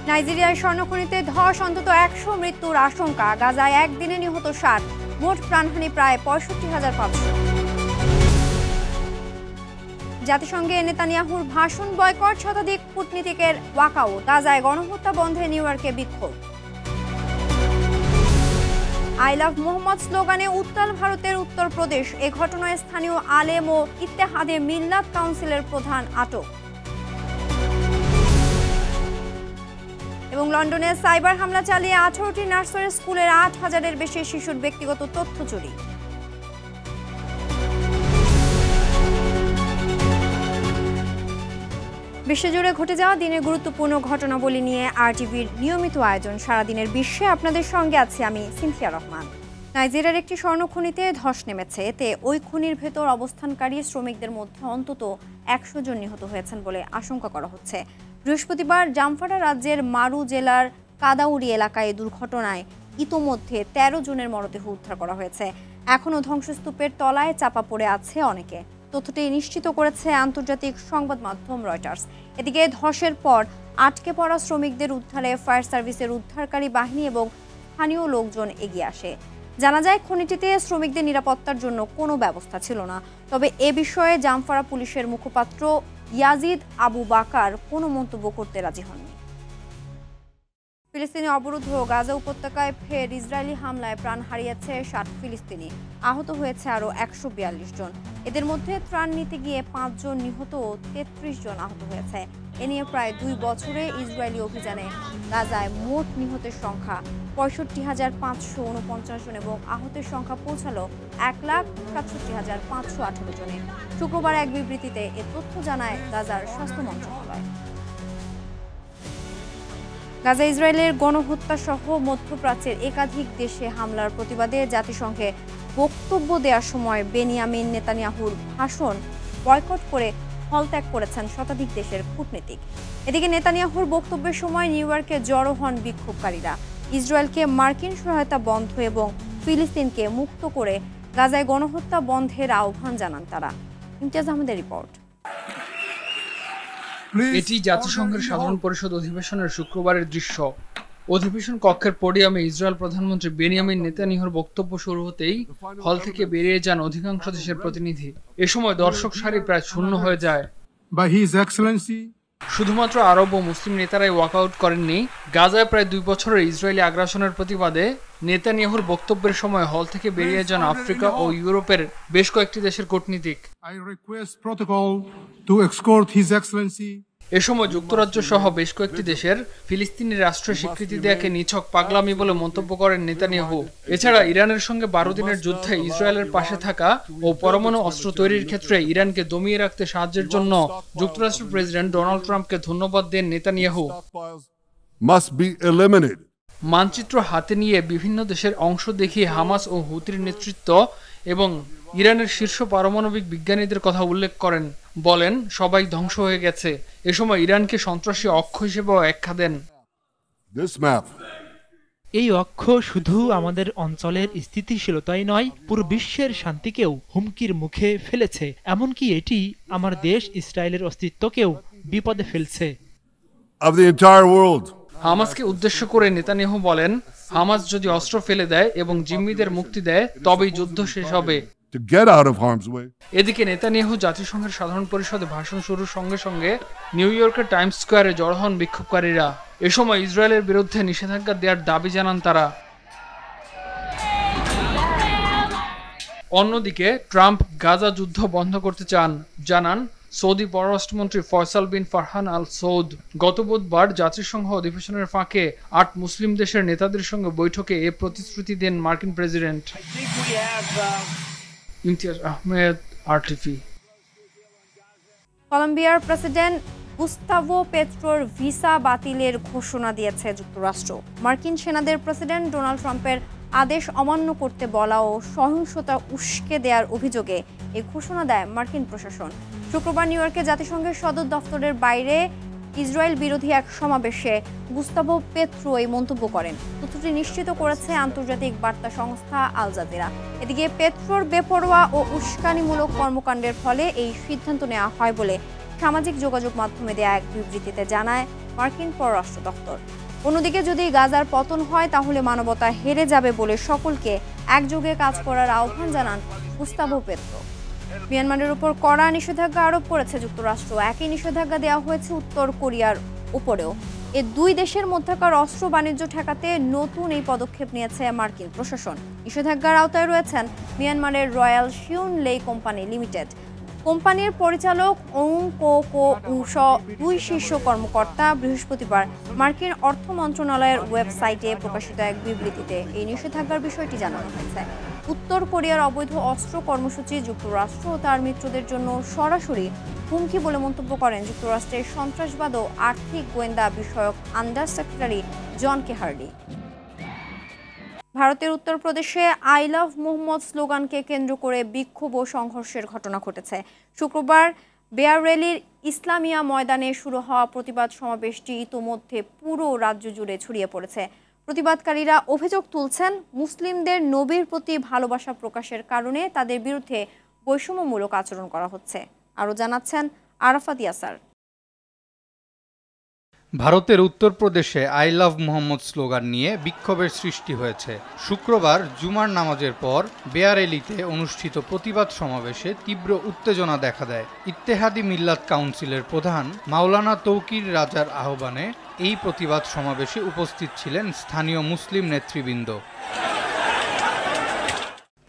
নাইজেরিয়ায় স্বর্ণখনিতে ধস, অন্তত ১০০ মৃত্যুর আশঙ্কা। গাজায় একদিনে নিহত ৬০, মোট প্রাণহানি প্রায় ৬৫,৫০০। জাতিসংঘে নেতানিয়াহুর ভাষণ বয়কট, শতাধিক কূটনীতিকের ওয়াকআউট। গাজায় গণহত্যা বন্ধে নিউ ইয়র্কে বিক্ষোভ। আই লাভ মোহাম্মদ স্লোগানে উত্তাল ভারতের উত্তরপ্রদেশ। এ ঘটনায় স্থানীয় আলেম ও ইত্তেহাদে মিল্লাত কাউন্সিলের প্রধান আটক। এবং লন্ডনে সাইবার হামলা চালিয়ে ১৮টি নার্সারি স্কুলের ৮,০০০-এর বেশি শিশুর ব্যক্তিগত তথ্য চুরি। বিশ্বজুড়ে ঘটে যাওয়া দিনের গুরুত্বপূর্ণ ঘটনাবলী নিয়ে RTVর নিয়মিত আয়োজন সারাদিনের বিশ্বে। আপনাদের সঙ্গে আছি আমি সিনথিয়া রহমান। নাইজেরিয়ার একটি স্বর্ণখনিতে ধস নেমেছে। এতে ওই খনির ভেতর অবস্থানকারী শ্রমিকদের মধ্যে অন্তত ১০০ জন নিহত হয়েছেন বলে আশঙ্কা করা হচ্ছে। বৃহস্পতিবার জামফারা রাজ্যের মারু জেলার কাদাউরি এলাকায় এই দুর্ঘটনায় ইতোমধ্যে ১৩ জনের মরদেহ উদ্ধার করা হয়েছে। এখনও ধ্বংসস্তূপের তলায় চাপা পড়ে আছে অনেকে। তথ্যটি নিশ্চিত করেছে আন্তর্জাতিক সংবাদ মাধ্যম রয়টার্স। এদিকে ধসের পর আটকে পড়া শ্রমিকদের উদ্ধারে ফায়ার সার্ভিসের উদ্ধারকারী বাহিনী এবং স্থানীয় লোকজন এগিয়ে আসে। জানা যায়, খনিটিতে শ্রমিকদের নিরাপত্তার জন্য কোনো ব্যবস্থা ছিল না। তবে এ বিষয়ে জামফারা পুলিশের মুখপাত্র ইয়াজিদ আবু বাকার কোনো মন্তব্য করতে রাজি হননি। ফিলিস্তিনি অবরুদ্ধ গাজা উপত্যকায় ফের ইসরায়েলি হামলায় প্রাণ হারিয়েছে ৬০ ফিলিস্তিনি, আহত হয়েছে আরও ১৪২ জন। এদের মধ্যে ত্রাণ নিতে গিয়ে ৫ জন নিহত ও ৩৩ জন আহত হয়েছে। এ নিয়ে প্রায় ২ বছরে ইসরায়েলি অভিযানে গাজায় মোট নিহতের সংখ্যা ৬৫,৫৪৯ জন এবং আহতের সংখ্যা পৌঁছালো ১,৬৭,৫১৮ জনে। শুক্রবার এক বিবৃতিতে এ তথ্য জানায় গাজার স্বাস্থ্য মন্ত্রণালয়। গাজা ইসরায়েলের গণহত্যা সহ মধ্যপ্রাচ্যের একাধিক দেশে হামলার প্রতিবাদে জাতিসংঘে বক্তব্য দেওয়ার সময় বেনিয়ামিন নেতানিয়াহুর ভাষণ বয়কট করে হলত্যাগ করেছেন শতাধিক দেশের কূটনীতিক। এদিকে নেতানিয়াহুর বক্তব্যের সময় নিউ ইয়র্কে জড়ো হন বিক্ষোভকারীরা। ইসরায়েলকে মার্কিন সহায়তা বন্ধ এবং ফিলিস্তিনকে মুক্ত করে গাজায় গণহত্যা বন্ধের আহ্বান জানান তারা। ইমতিয়াজ আহমেদের রিপোর্ট। এটি জাতিসংঘের সাধারণ পরিষদ অধিবেশনের শুক্রবারের দৃশ্য। অধিবেশন কক্ষের পোডিয়ামে ইসরায়েল প্রধানমন্ত্রী বেনিয়ামিন নেতানিয়াহুর বক্তব্য শুরু হতেই হল থেকে বেরিয়ে যান অধিকাংশ দেশের প্রতিনিধি। এ সময় দর্শক সারি প্রায় শূন্য হয়ে যায়। শুধুমাত্র আরব ও মুসলিম নেতারাই ওয়াকআউট করেননি। গাজায় প্রায় ২ বছরের ইসরায়েলি আগ্রাসনের প্রতিবাদে নেতানিয়াহুর বক্তব্যের সময় হল থেকে বেরিয়ে যান আফ্রিকা ও ইউরোপের বেশ কয়েকটি দেশের কূটনীতিক। এ সময় যুক্তরাজ্য সহ বেশ কয়েকটি দেশের ফিলিস্তিনি রাষ্ট্রের স্বীকৃতি দেয়াকে নিছক পাগলামি বলে মন্তব্য করেন নেতানিয়াহু। এছাড়া ইরানের সঙ্গে ১২ দিনের যুদ্ধে ইসরায়েলের পাশে থাকা ও পরমাণু অস্ত্র তৈরির ক্ষেত্রে ইরানকে দমিয়ে রাখতে সাহায্যের জন্য যুক্তরাষ্ট্রের প্রেসিডেন্ট ডোনাল্ড ট্রাম্পকে ধন্যবাদ দেন নেতানিয়াহু। মানচিত্র হাতে নিয়ে বিভিন্ন দেশের অংশ দেখিয়ে হামাস ও হুতির নেতৃত্ব এবং ইরানের শীর্ষ পারমাণবিক বিজ্ঞানীদের কথা উল্লেখ করেন। বলেন, সবাই ধ্বংস হয়ে গেছে। এ সময় ইরানকে সন্ত্রাসী অক্ষ হিসেবেও আখ্যা দেন। এই অক্ষ শুধু আমাদের অঞ্চলের স্থিতিশীলতাই নয়, পুরো বিশ্বের শান্তিকেও হুমকির মুখে ফেলেছে। এমনকি এটি আমার দেশ ইসরায়েলের অস্তিত্বকেও বিপদে ফেলছে। হামাসকে উদ্দেশ্য করে নেতানিয়াহু বলেন, হামাস যদি অস্ত্র ফেলে দেয় এবং জিম্মিদের মুক্তি দেয় তবেই যুদ্ধ শেষ হবে। এদিকে নেতানিয়াহু জাতিসংঘের সাধারণ পরিষদে ভাষণ শুরুর সঙ্গে সঙ্গে নিউ ইয়র্কের টাইমস স্কোয়ারে জড়ো হন বিক্ষোভকারীরা। এ সময় ইসরায়েলের বিরুদ্ধে নিষেধাজ্ঞা দেওয়ার দাবি জানান তারা। অন্যদিকে ট্রাম্প গাজা যুদ্ধ বন্ধ করতে জানান সৌদি পররাষ্ট্রমন্ত্রী ফয়সাল বিন ফারহান আল সৌদ। গত বুধবার জাতিসংঘ অধিবেশনের ফাঁকে ৮ মুসলিম দেশের নেতাদের সঙ্গে বৈঠকে এ প্রতিশ্রুতি দেন মার্কিন প্রেসিডেন্ট। ইমতিয়াজ আহমেদ, RTV। কলম্বিয়ার প্রেসিডেন্ট গুস্তাভো পেট্রোর ভিসা বাতিলের ঘোষণা দিয়েছে যুক্তরাষ্ট্র। মার্কিন সেনাদের প্রেসিডেন্ট ডোনাল্ড ট্রাম্পের আদেশ অমান্য করতে বলা ও সহিংসতা উস্কে দেওয়ার অভিযোগে এই ঘোষণা দেয় মার্কিন প্রশাসন। শুক্রবার নিউ ইয়র্কে জাতিসংঘের সদর দফতরের বাইরে ইসরায়েল বিরোধী এক সমাবেশে গুস্তাভো পেট্রো এই মন্তব্য করেন। তথ্যটি নিশ্চিত করেছে আন্তর্জাতিক বার্তা সংস্থা আল জাজিরা। এদিকে পেট্রোর বেপরোয়া ও উস্কানিমূলক কর্মকাণ্ডের ফলে এই সিদ্ধান্ত নেওয়া হয় বলে সামাজিক যোগাযোগ মাধ্যমে দেয়া এক বিবৃতিতে জানায় মার্কিন পররাষ্ট্র দপ্তর। অন্যদিকে যদি গাজার পতন হয় তাহলে মানবতা হেরে যাবে বলে সকলকে একযোগে কাজ করার আহ্বান জানান গুস্তাভো পেত্রো। মিয়ানমারের উপর কড়া নিষেধাজ্ঞা আরোপ করেছে যুক্তরাষ্ট্র। একই নিষেধাজ্ঞা দেওয়া হয়েছে উত্তর কোরিয়ার উপরেও। এ দুই দেশের মধ্যকার অস্ত্র বাণিজ্য ঠেকাতে নতুন এই পদক্ষেপ নিয়েছে মার্কিন প্রশাসন। নিষেধাজ্ঞার আওতায় রয়েছেন মিয়ানমারের রয়্যাল শিউন লে কোম্পানি লিমিটেড। কোম্পানির পরিচালক ওং কো কো উস দুই শীর্ষ কর্মকর্তা বৃহস্পতিবার মার্কিন অর্থ মন্ত্রণালয়ের ওয়েবসাইটে প্রকাশিত এক বিবৃতিতে এই নিষেধাজ্ঞার বিষয়টি জানানো হয়েছে। উত্তর কোরিয়ার অবৈধ অস্ত্র কর্মসূচি যুক্তরাষ্ট্র ও তার মিত্রদের জন্য সরাসরি হুমকি বলে মন্তব্য করেন যুক্তরাষ্ট্রের সন্ত্রাসবাদ ও আর্থিক গোয়েন্দা বিষয়ক আন্ডার সেক্রেটারি জন কে হার্ডি। ভারতের উত্তরপ্রদেশে আই লাভ মোহাম্মদ স্লোগানকে কেন্দ্র করে বিক্ষোভ ও সংঘর্ষের ঘটনা ঘটেছে। শুক্রবার বেয়ারেলির ইসলামিয়া ময়দানে শুরু হওয়া প্রতিবাদ সমাবেশটি ইতোমধ্যে পুরো রাজ্য জুড়ে ছড়িয়ে পড়েছে। প্রতিবাদকারীরা অভিযোগ তুলছেন, মুসলিমদের নবীর প্রতি ভালোবাসা প্রকাশের কারণে তাদের বিরুদ্ধে বৈষম্যমূলক আচরণ করা হচ্ছে। আরও জানাচ্ছেন আরাফাত ইয়াসার। ভারতের উত্তরপ্রদেশে আই লাভ মোহাম্মদ স্লোগান নিয়ে বিক্ষোভের সৃষ্টি হয়েছে। শুক্রবার জুমার নামাজের পর বেয়ারেলিতে অনুষ্ঠিত প্রতিবাদ সমাবেশে তীব্র উত্তেজনা দেখা দেয়। ইত্তেহাদি মিল্লাত কাউন্সিলের প্রধান মাওলানা তৌকির রাজার আহ্বানে এই প্রতিবাদ সমাবেশে উপস্থিত ছিলেন স্থানীয় মুসলিম নেতৃবৃন্দ।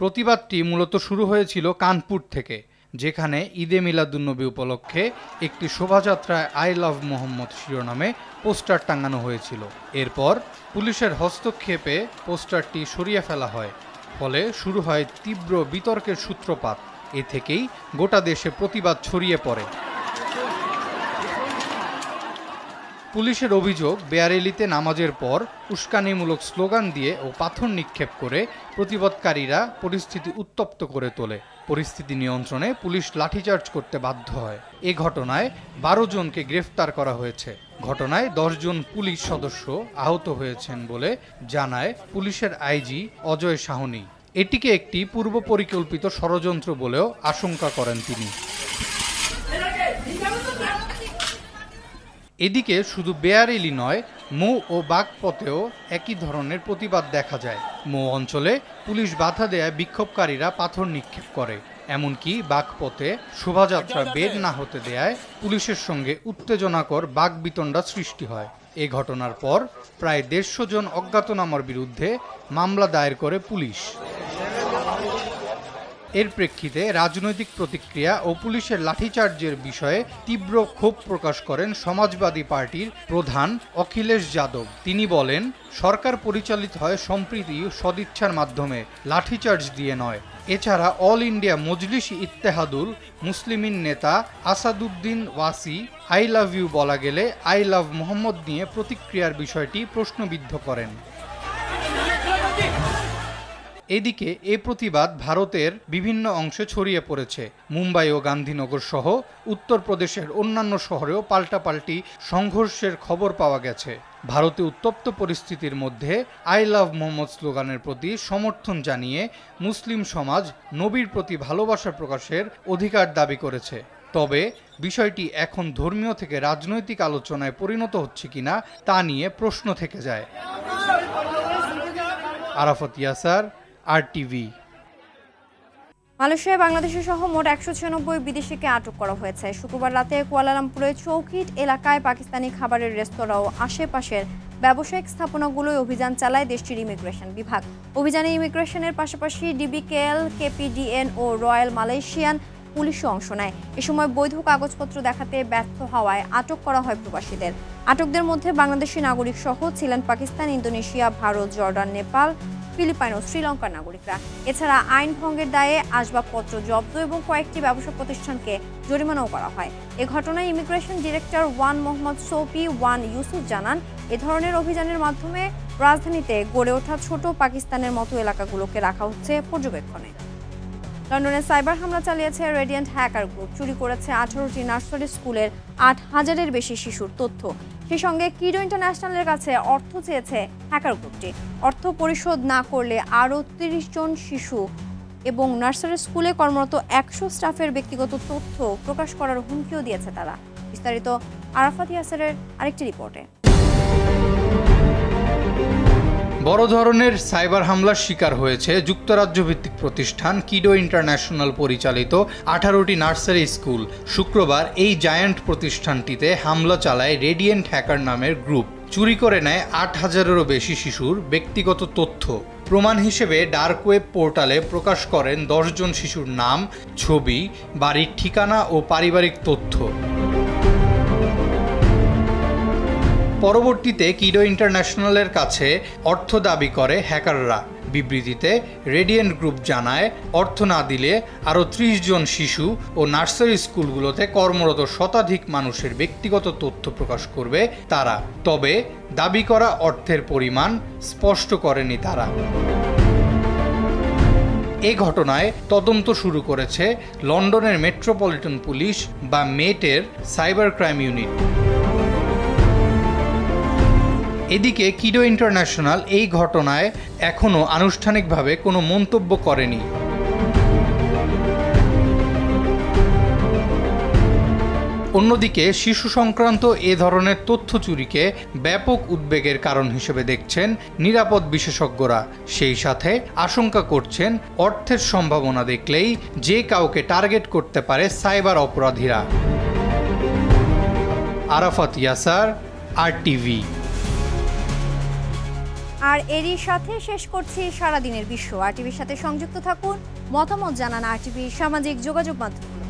প্রতিবাদটি মূলত শুরু হয়েছিল কানপুর থেকে, যেখানে ঈদে মিলাদুন্নবী উপলক্ষে একটি শোভাযাত্রায় আই লাভ মোহাম্মদ শিরোনামে পোস্টার টাঙানো হয়েছিল। এরপর পুলিশের হস্তক্ষেপে পোস্টারটি সরিয়ে ফেলা হয়, ফলে শুরু হয় তীব্র বিতর্কের সূত্রপাত। এ থেকেই গোটা দেশে প্রতিবাদ ছড়িয়ে পড়ে। পুলিশের অভিযোগ, বেয়ারেলিতে নামাজের পর উস্কানিমূলক স্লোগান দিয়ে ও পাথর নিক্ষেপ করে প্রতিবাদকারীরা পরিস্থিতি উত্তপ্ত করে তোলে। পরিস্থিতি নিয়ন্ত্রণে পুলিশ লাঠিচার্জ করতে বাধ্য হয়। এ ঘটনায় 12 জনকে গ্রেফতার করা হয়েছে। ঘটনায় 10 জন পুলিশ সদস্য আহত হয়েছেন বলে জানায় পুলিশের আইজি অজয় সাহনী। এটিকে একটি পূর্ব পরিকল্পিত ষড়যন্ত্র বলেও আশঙ্কা করেন তিনি। এদিকে শুধু বেয়ারেলি নয়, মৌ ও বাগপতেও একই ধরনের প্রতিবাদ দেখা যায়। মৌ অঞ্চলে পুলিশ বাধা দেয় বিক্ষোভকারীরা পাথর নিক্ষেপ করে। এমনকি বাগপতে শোভাযাত্রা বের না হতে দেয় পুলিশের সঙ্গে উত্তেজনাকর বাগবিতণ্ডা সৃষ্টি হয়। এ ঘটনার পর প্রায় 150 জন অজ্ঞাতনামার বিরুদ্ধে মামলা দায়ের করে পুলিশ। এর প্রেক্ষিতে রাজনৈতিক প্রতিক্রিয়া ও পুলিশের লাঠিচার্জের বিষয়ে তীব্র ক্ষোভ প্রকাশ করেন সমাজবাদী পার্টির প্রধান অখিলেশ যাদব। তিনি বলেন, সরকার পরিচালিত হয় সম্প্রীতি ও সদিচ্ছার মাধ্যমে, লাঠিচার্জ দিয়ে নয়। এছাড়া অল ইন্ডিয়া মজলিস ইত্তেহাদুল মুসলিমিন নেতা Asaduddin Owaisi I love you বলা গেলে আই লাভ মোহাম্মদ নিয়ে প্রতিক্রিয়ার বিষয়টি প্রশ্নবিদ্ধ করেন। এদিকে এ প্রতিবাদ ভারতের বিভিন্ন অংশে ছড়িয়ে পড়েছে। মুম্বাই ও গান্ধীনগর সহ উত্তরপ্রদেশের অন্যান্য শহরেও পাল্টাপাল্টি সংঘর্ষের খবর পাওয়া গেছে। ভারতে উত্তপ্ত পরিস্থিতির মধ্যে আই লাভ মোহাম্মদ স্লোগানের প্রতি সমর্থন জানিয়ে মুসলিম সমাজ নবীর প্রতি ভালোবাসা প্রকাশের অধিকার দাবি করেছে। তবে বিষয়টি এখন ধর্মীয় থেকে রাজনৈতিক আলোচনায় পরিণত হচ্ছে কিনা তা নিয়ে প্রশ্ন থেকে যায়। আরাফাত ইয়াসার, RTV। মালয়েশিয়ায় বাংলাদেশি সহ মোট 196 বিদেশিকে আটক করা হয়েছে। শুক্রবার রাতে কুয়ালালামপুরের চৌকিট এলাকায় পাকিস্তানি খাবারের রেস্তোরাঁ ও আশেপাশের ব্যবসায়িক স্থাপনাগুলোয় অভিযান চালায় দেশটির ইমিগ্রেশন বিভাগ। অভিযানে ইমিগ্রেশনের পাশাপাশি DBKL, KPDN ও রয়্যাল মালয়েশিয়ান পুলিশও অংশ নেয়। এ সময় বৈধ কাগজপত্র দেখাতে ব্যর্থ হওয়ায় আটক করা হয় প্রবাসীদের। আটকদের মধ্যে বাংলাদেশি নাগরিক সহ ছিলেন Pakistan, Indonesia, Bharat, Jordan, Nepal, Philippines ও শ্রীলঙ্কার নাগরিকরা। এছাড়া আইন ভঙ্গের দায়ে আসবাবপত্র জব্দ এবং কয়েকটি ব্যবসা প্রতিষ্ঠানকে জরিমানাও করা হয়। এ ঘটনায় ইমিগ্রেশন ডিরেক্টর 1 মোহাম্মদ সৌফি 1 ইউসুফ জানান, এ ধরনের অভিযানের মাধ্যমে রাজধানীতে গড়ে ওঠা ছোট পাকিস্তানের মতো এলাকাগুলোকে রাখা হচ্ছে পর্যবেক্ষণে। লন্ডনে সাইবার হামলা চালিয়েছে রেডিয়েন্ট হ্যাকার গ্রুপ। চুরি করেছে 18টি নার্সারি স্কুলের 8000-এর বেশি শিশুর তথ্য। সেই সঙ্গে কিডো ইন্টারন্যাশনালের কাছে অর্থ চেয়েছে হ্যাকার গ্রুপটি। অর্থ পরিশোধ না করলে আরও 30 জন শিশু এবং নার্সারি স্কুলে কর্মরত 100 স্টাফের ব্যক্তিগত তথ্য প্রকাশ করার হুমকিও দিয়েছে তারা। বিস্তারিত আরাফাত ইয়াসেরের আরেকটি রিপোর্টে। বড় ধরনের সাইবার হামলার শিকার হয়েছে যুক্তরাজ্য ভিত্তিক প্রতিষ্ঠান কিডো ইন্টারন্যাশনাল পরিচালিত 18টি নার্সারি স্কুল। শুক্রবার এই জায়ান্ট প্রতিষ্ঠানটিতে হামলা চালায় রেডিয়েন্ট হ্যাকার নামের গ্রুপ। চুরি করে নেয় 8000-এরও বেশি শিশুর ব্যক্তিগত তথ্য। প্রমাণ হিসেবে ডার্ক ওয়েব পোর্টালে প্রকাশ করেন 10 জন শিশুর নাম, ছবি, বাড়ির ঠিকানা ও পারিবারিক তথ্য। পরবর্তীতে কিডো ইন্টারন্যাশনালের কাছে অর্থ দাবি করে হ্যাকাররা। বিবৃতিতে রেডিয়েন্ট গ্রুপ জানায়, অর্থ না দিলে আরও 30 জন শিশু ও নার্সারি স্কুলগুলোতে কর্মরত শতাধিক মানুষের ব্যক্তিগত তথ্য প্রকাশ করবে তারা। তবে দাবি করা অর্থের পরিমাণ স্পষ্ট করেনি তারা। এ ঘটনায় তদন্ত শুরু করেছে লন্ডনের মেট্রোপলিটন পুলিশ বা মেটের সাইবার ক্রাইম ইউনিট। এদিকে কিডো ইন্টারন্যাশনাল এই ঘটনায় এখনও আনুষ্ঠানিকভাবে কোনো মন্তব্য করেনি। অন্যদিকে শিশু সংক্রান্ত এ ধরনের তথ্য চুরিকে ব্যাপক উদ্বেগের কারণ হিসেবে দেখছেন নিরাপদ বিশেষজ্ঞরা। সেই সাথে আশঙ্কা করছেন অর্থের সম্ভাবনা দেখলেই যে কাউকে টার্গেট করতে পারে সাইবার অপরাধীরা। আরাফাত ইয়াসার, RTV। আর এরই সাথে শেষ করছি সারাদিনের বিশ্ব। RTVর সাথে সংযুক্ত থাকুন, মতামত জানান RTVর সামাজিক যোগাযোগ মাধ্যম।